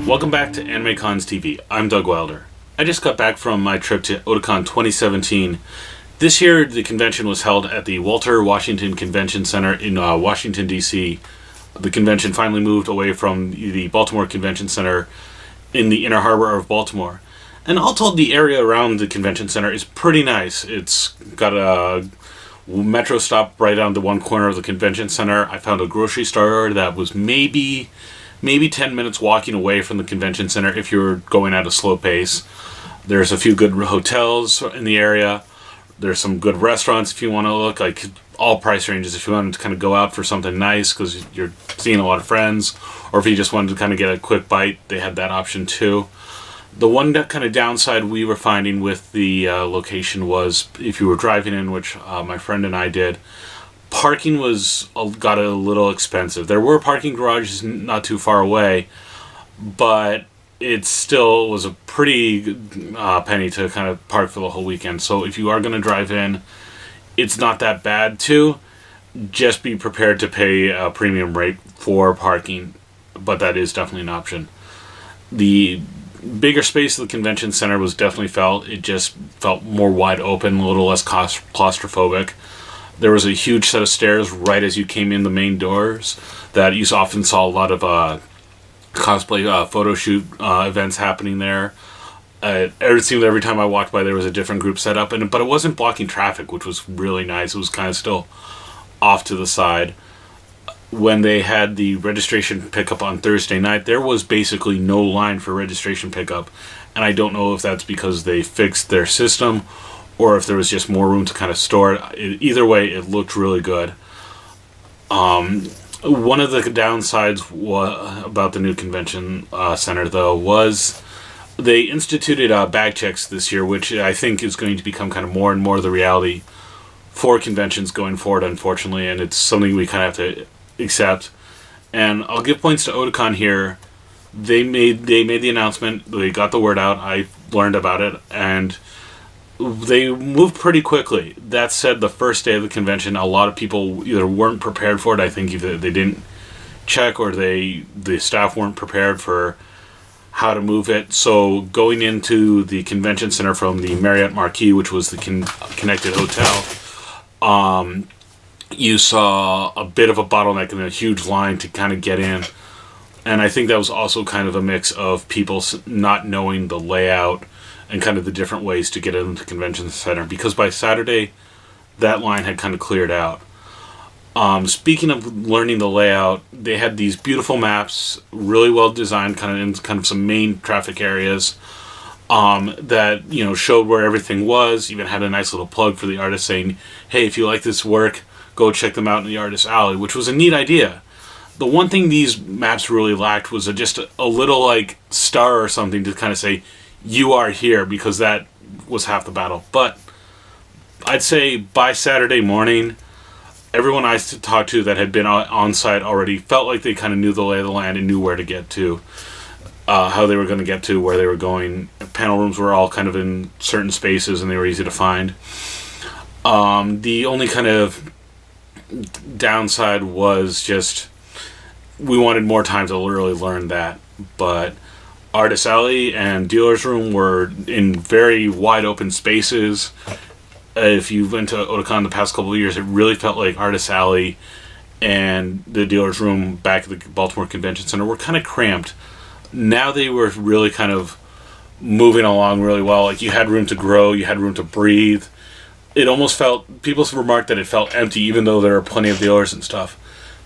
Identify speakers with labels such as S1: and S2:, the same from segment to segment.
S1: Welcome back to AnimeCons TV. I'm Doug Wilder. I just got back from my trip to Otakon 2017. This year, the convention was held at the Walter Washington Convention Center in Washington, D.C. The convention finally moved away from the Baltimore Convention Center in the Inner Harbor of Baltimore. And all told, the area around the convention center is pretty nice. It's got a metro stop right on the one corner of the convention center. I found a grocery store that was maybe 10 minutes walking away from the convention center if you're going at a slow pace. There's a few good hotels in the area. There's some good restaurants if you want to look, like all price ranges if you want to kind of go out for something nice because you're seeing a lot of friends, or if you just wanted to kind of get a quick bite, they had that option too. The one kind of downside we were finding with the location was if you were driving in, which my friend and I did, parking got a little expensive. There were parking garages not too far away, but it still was a pretty penny to kind of park for the whole weekend. So if you are going to drive in, it's not that bad too. Just be prepared to pay a premium rate for parking, but that is definitely an option. The bigger space of the convention center was definitely it just felt more wide open, a little less claustrophobic. There was a huge set of stairs right as you came in the main doors that you often saw a lot of cosplay photo shoot events happening there. It seemed every time I walked by there was a different group set up, but it wasn't blocking traffic, which was really nice. It was kind of still off to the side. When they had the registration pickup on Thursday night, there was basically no line for registration pickup, and I don't know if that's because they fixed their system or if there was just more room to kind of store it. Either way, it looked really good. One of the downsides about the new convention center, though, was they instituted bag checks this year, which I think is going to become kind of more and more the reality for conventions going forward, unfortunately, and it's something we kind of have to accept. And I'll give points to Otakon here. They made the announcement, they got the word out, I learned about it, and they moved pretty quickly. That said, the first day of the convention, a lot of people either weren't prepared for it. I think either they didn't check or the staff weren't prepared for how to move it. So going into the convention center from the Marriott Marquis, which was the connected hotel, you saw a bit of a bottleneck and a huge line to kind of get in. And I think that was also kind of a mix of people not knowing the layout and kind of the different ways to get into the convention center, because by Saturday, that line had kind of cleared out. Speaking of learning the layout, they had these beautiful maps, really well designed, kind of some main traffic areas that showed where everything was. Even had a nice little plug for the artist saying, "Hey, if you like this work, go check them out in the artist alley," which was a neat idea. The one thing these maps really lacked was just a little like star or something to kind of say, "You are here," because that was half the battle. But I'd say by Saturday morning, everyone I talked to that had been on site already felt like they kind of knew the lay of the land and knew where to get to, how they were going to get to, where they were going. Panel rooms were all kind of in certain spaces and they were easy to find. The only kind of downside was just we wanted more time to really learn that, but Artist Alley and Dealer's Room were in very wide open spaces. If you went to Otakon the past couple of years, it really felt like Artist Alley and the Dealer's Room back at the Baltimore Convention Center were kind of cramped. Now they were really kind of moving along really well. Like you had room to grow, you had room to breathe. It almost felt, people remarked that it felt empty even though there are plenty of dealers and stuff.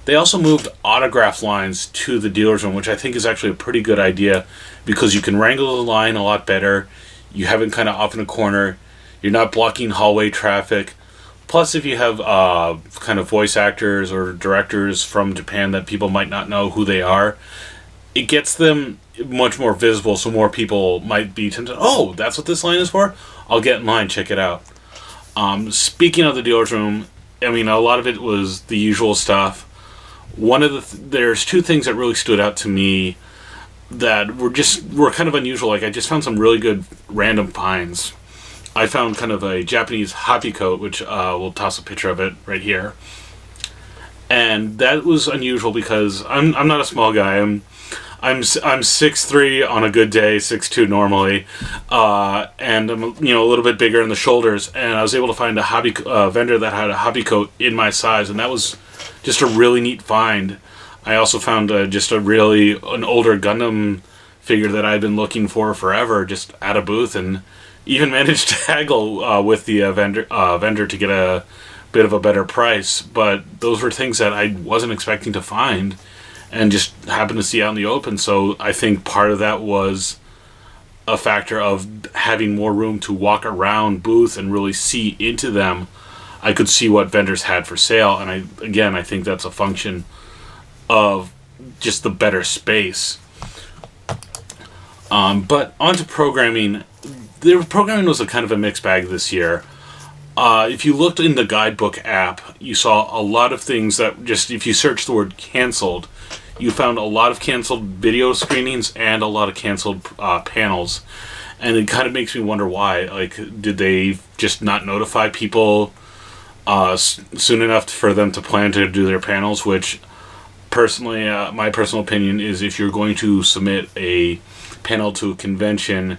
S1: They also moved autograph lines to the Dealer's Room, which I think is actually a pretty good idea because you can wrangle the line a lot better. You have it kind of off in a corner. You're not blocking hallway traffic. Plus, if you have kind of voice actors or directors from Japan that people might not know who they are, it gets them much more visible, so more people might be tempted, "Oh, that's what this line is for? I'll get in line, check it out." Speaking of the Dealer's Room, I mean, a lot of it was the usual stuff. There's two things that really stood out to me that were kind of unusual. Like I just found some really good random finds. I found kind of a Japanese hoppy coat, which we'll toss a picture of it right here. And that was unusual because I'm not a small guy. I'm 6'3" on a good day, 6'2" normally, and I'm a little bit bigger in the shoulders. And I was able to find a hobby vendor that had a hobby coat in my size, and that was just a really neat find. I also found just an older Gundam figure that I'd been looking for forever, just at a booth, and even managed to haggle with the vendor to get a bit of a better price. But those were things that I wasn't expecting to find, and just happened to see out in the open. So I think part of that was a factor of having more room to walk around booth and really see into them. I could see what vendors had for sale, and I think that's a function of just the better space. But onto programming. The programming was a kind of a mixed bag this year. If you looked in the guidebook app, you saw a lot of things that just, if you searched the word canceled, you found a lot of canceled video screenings and a lot of canceled panels. And it kind of makes me wonder why. Like, did they just not notify people soon enough for them to plan to do their panels? Which, personally, my personal opinion is, if you're going to submit a panel to a convention,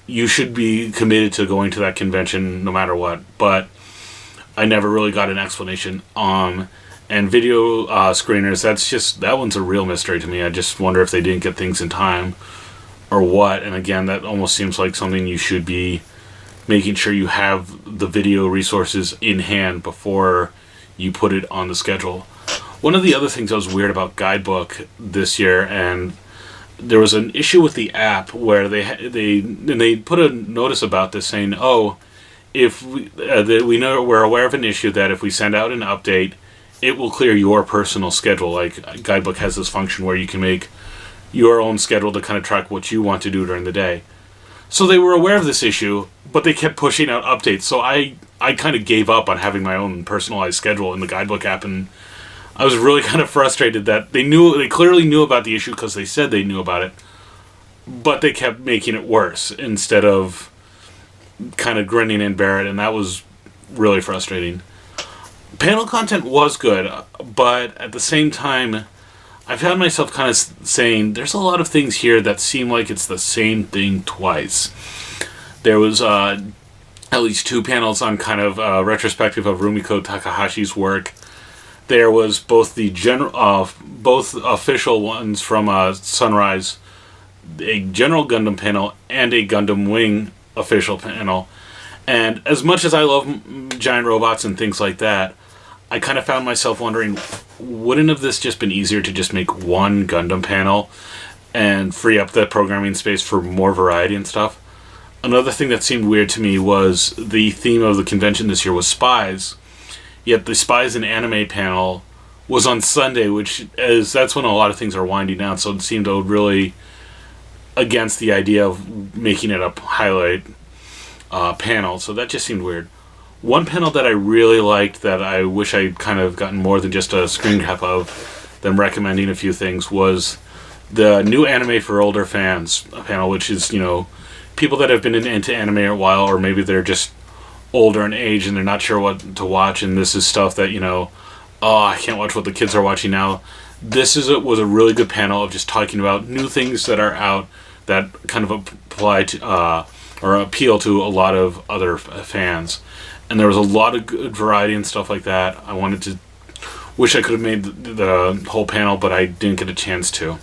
S1: you should be committed to going to that convention no matter what. But I never really got an explanation. And video screeners, that one's a real mystery to me. I just wonder if they didn't get things in time or what. And again, that almost seems like something you should be making sure you have the video resources in hand before you put it on the schedule. One of the other things that was weird about Guidebook this year, and there was an issue with the app where they put a notice about this saying, if we're aware of an issue that if we send out an update, it will clear your personal schedule. Like, Guidebook has this function where you can make your own schedule to kind of track what you want to do during the day. So they were aware of this issue, but they kept pushing out updates. So I kind of gave up on having my own personalized schedule in the Guidebook app, and I was really kind of frustrated that they clearly knew about the issue because they said they knew about it, but they kept making it worse instead of kind of grinning and bear it, and that was really frustrating. Panel content was good, but at the same time, I found myself kind of saying, there's a lot of things here that seem like it's the same thing twice. There was at least 2 panels on kind of retrospective of Rumiko Takahashi's work. There was both both official ones from Sunrise, a General Gundam panel and a Gundam Wing official panel. And as much as I love giant robots and things like that, I kind of found myself wondering, wouldn't have this just been easier to just make one Gundam panel and free up the programming space for more variety and stuff? Another thing that seemed weird to me was the theme of the convention this year was spies, yet the spies and anime panel was on Sunday, that's when a lot of things are winding down, so it seemed really against the idea of making it a highlight panel, so that just seemed weird. One panel that I really liked that I wish I'd kind of gotten more than just a screen cap of, them recommending a few things, was the new Anime for Older Fans panel, which is, people that have been into anime a while, or maybe they're just older in age and they're not sure what to watch, and this is stuff that, I can't watch what the kids are watching now. This was a really good panel of just talking about new things that are out that kind of apply to, or appeal to a lot of other fans. And there was a lot of good variety and stuff like that. I wish I could have made the whole panel, but I didn't get a chance to.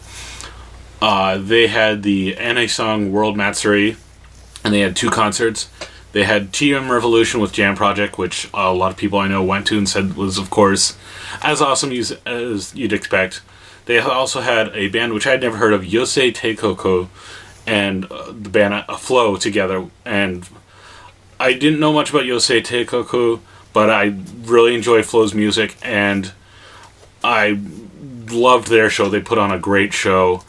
S1: They had the Anisong World Matsuri, and they had 2 concerts. They had TM Revolution with Jam Project, which a lot of people I know went to and said was, of course, as awesome as you'd expect. They also had a band which I had never heard of, Yosei Teikoko, and the band Flow together. And I didn't know much about Yosei Teikoko, but I really enjoy Flow's music, and I loved their show. They put on a great show.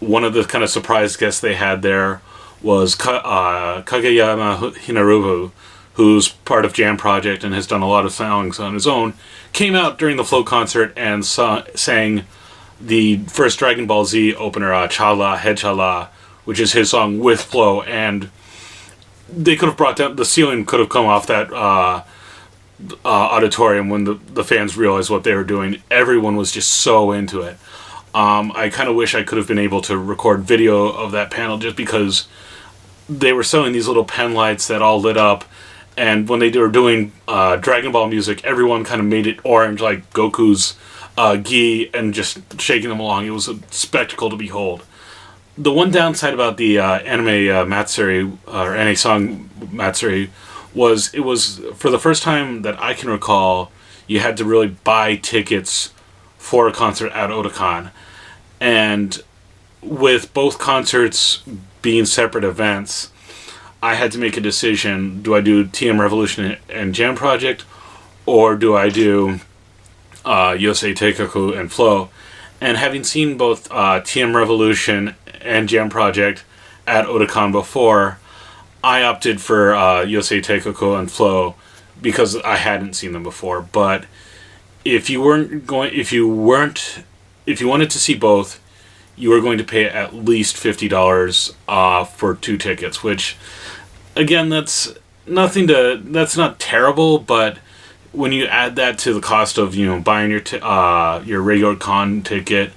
S1: One of the kind of surprise guests they had there was Kageyama Hinarubu, who's part of Jam Project and has done a lot of songs on his own, came out during the Flow concert and sang the first Dragon Ball Z opener, Chala Head Chala, which is his song with Flow, and they could have brought down, the ceiling could have come off that auditorium when the fans realized what they were doing. Everyone was just so into it. I kind of wish I could have been able to record video of that panel just because they were selling these little pen lights that all lit up, and when they were doing Dragon Ball music, everyone kind of made it orange like Goku's gi and just shaking them along. It was a spectacle to behold. The one downside about the anime Matsuri, or AniSong Matsuri, was it was, for the first time that I can recall, you had to really buy tickets for a concert at Otakon. And with both concerts being separate events, I had to make a decision. Do I do TM Revolution and Jam Project, or do I do Yosei Teikaku and Flow? And having seen both TM Revolution and Jam Project at Otakon before, I opted for Yosei Teikaku and Flow because I hadn't seen them before. But if you wanted to see both, you were going to pay at least $50 for 2 tickets, which, again, that's not terrible, but when you add that to the cost of, buying your regular con ticket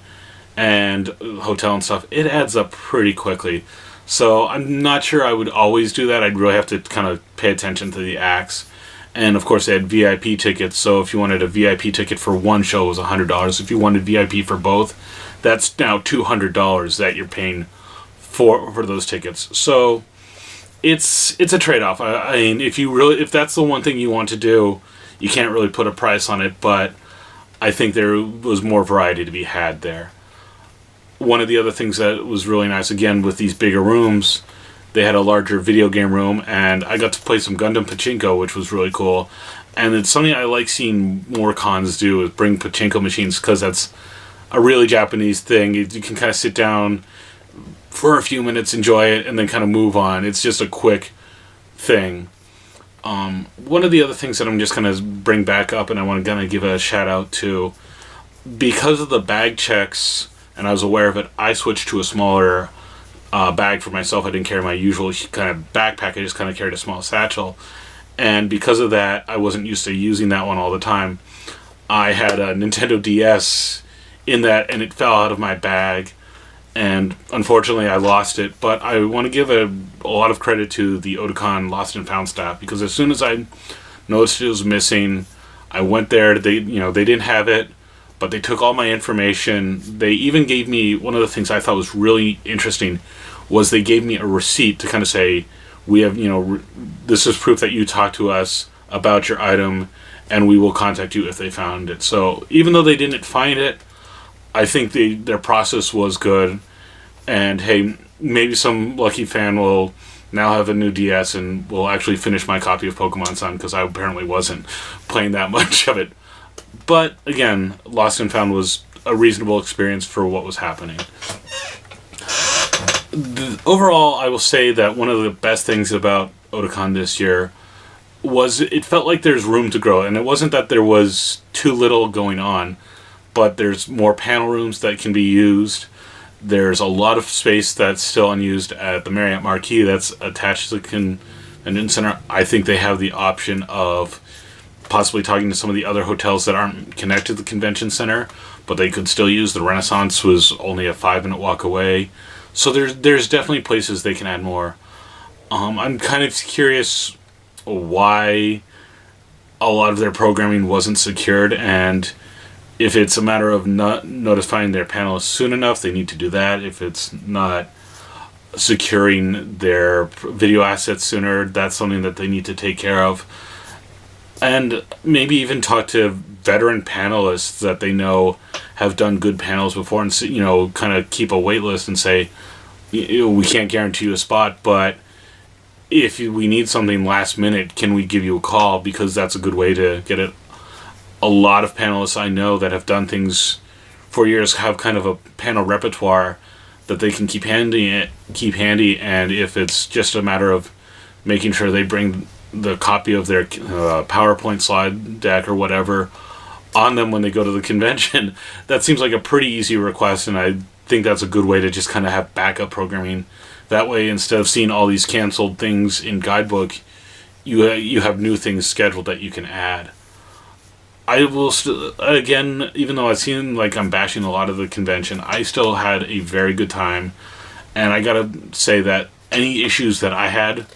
S1: and hotel and stuff, it adds up pretty quickly. So I'm not sure I would always do that. I'd really have to kind of pay attention to the acts. And of course they had VIP tickets, so if you wanted a VIP ticket for one show, it was $100. If you wanted VIP for both, that's now $200 that you're paying for those tickets. So it's a trade-off. I mean, if that's the one thing you want to do, you can't really put a price on it, but I think there was more variety to be had there. One of the other things that was really nice, again, with these bigger rooms, they had a larger video game room, and I got to play some Gundam Pachinko, which was really cool. And it's something I like seeing more cons do, is bring Pachinko machines, because that's a really Japanese thing. You can kind of sit down for a few minutes, enjoy it, and then kind of move on. It's just a quick thing. One of the other things that I'm just going to bring back up, and I want to kind of give a shout out to, because of the bag checks, and I was aware of it, I switched to a smaller bag for myself. I didn't carry my usual kind of backpack. I just kind of carried a small satchel. And because of that, I wasn't used to using that one all the time. I had a Nintendo DS in that, and it fell out of my bag. And unfortunately, I lost it. But I want to give a lot of credit to the Otakon Lost and Found staff, because as soon as I noticed it was missing, I went there. They didn't have it, but they took all my information. They even gave me, one of the things I thought was really interesting was they gave me a receipt to kind of say, we have, this is proof that you talked to us about your item, and we will contact you if they found it. So even though they didn't find it, I think their process was good. And hey, maybe some lucky fan will now have a new DS and will actually finish my copy of Pokemon Sun, because I apparently wasn't playing that much of it. But again, Lost and Found was a reasonable experience for what was happening. Overall, I will say that one of the best things about Otakon this year was it felt like there's room to grow. And it wasn't that there was too little going on, but there's more panel rooms that can be used. There's a lot of space that's still unused at the Marriott Marquis that's attached to the convention center. I think they have the option of possibly talking to some of the other hotels that aren't connected to the convention center, but they could still use. The Renaissance was only a 5-minute walk away. So there's definitely places they can add more. I'm kind of curious why a lot of their programming wasn't secured, and if it's a matter of not notifying their panelists soon enough, they need to do that. If it's not securing their video assets sooner, that's something that they need to take care of. And maybe even talk to veteran panelists that they know have done good panels before, and kind of keep a wait list and say, we can't guarantee you a spot, but if we need something last minute, can we give you a call? Because that's a good way to get it. A lot of panelists I know that have done things for years have kind of a panel repertoire that they can keep handy, and if it's just a matter of making sure they bring the copy of their PowerPoint slide deck or whatever on them when they go to the convention, that seems like a pretty easy request, and I think that's a good way to just kind of have backup programming. That way, instead of seeing all these canceled things in Guidebook, you have new things scheduled that you can add. I will still, again, even though it seemed like I'm bashing a lot of the convention, I still had a very good time. And I gotta say that any issues that I had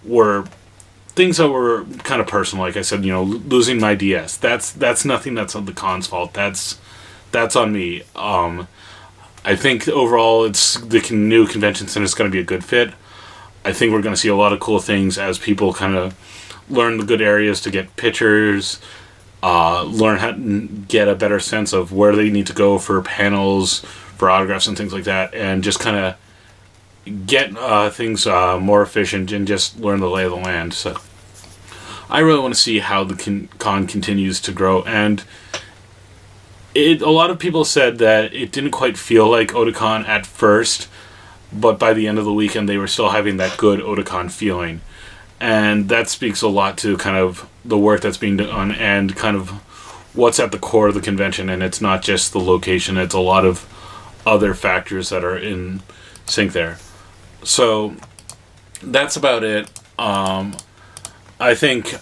S1: were things that were kind of personal. Like I said, losing my DS. That's nothing that's on the con's fault. That's on me. I think overall, the new convention center is going to be a good fit. I think we're going to see a lot of cool things as people kind of learn the good areas to get pictures, learn how to get a better sense of where they need to go for panels, for autographs and things like that, and just kind of get things more efficient and just learn the lay of the land. So I really want to see how the con continues to grow. And a lot of people said that it didn't quite feel like Otakon at first, but by the end of the weekend they were still having that good Otakon feeling. And that speaks a lot to kind of the work that's being done and kind of what's at the core of the convention. And it's not just the location, it's a lot of other factors that are in sync there. So that's about it. I think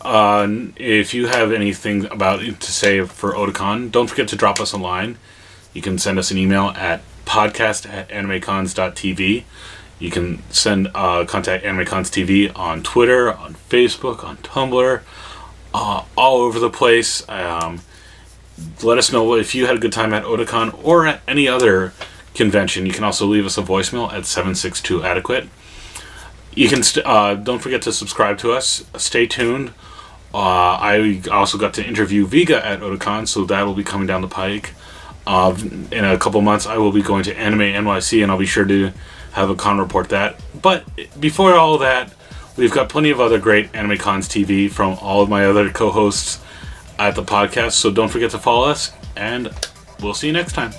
S1: if you have anything about it to say for Otakon, don't forget to drop us a line. You can send us an email at podcast@animecons.tv. You can send contact AnimeCons TV on Twitter, on Facebook, on Tumblr, all over the place. Let us know if you had a good time at Otakon or at any other convention. You can also leave us a voicemail at 762-ADEQUATE. You can don't forget to subscribe to us. Stay tuned. I also got to interview Vega at Otakon, so that will be coming down the pike. In a couple months, I will be going to Anime NYC, and I'll be sure to have a con report that. But before all that, we've got plenty of other great AnimeCons TV from all of my other co-hosts at the podcast, so don't forget to follow us, and we'll see you next time.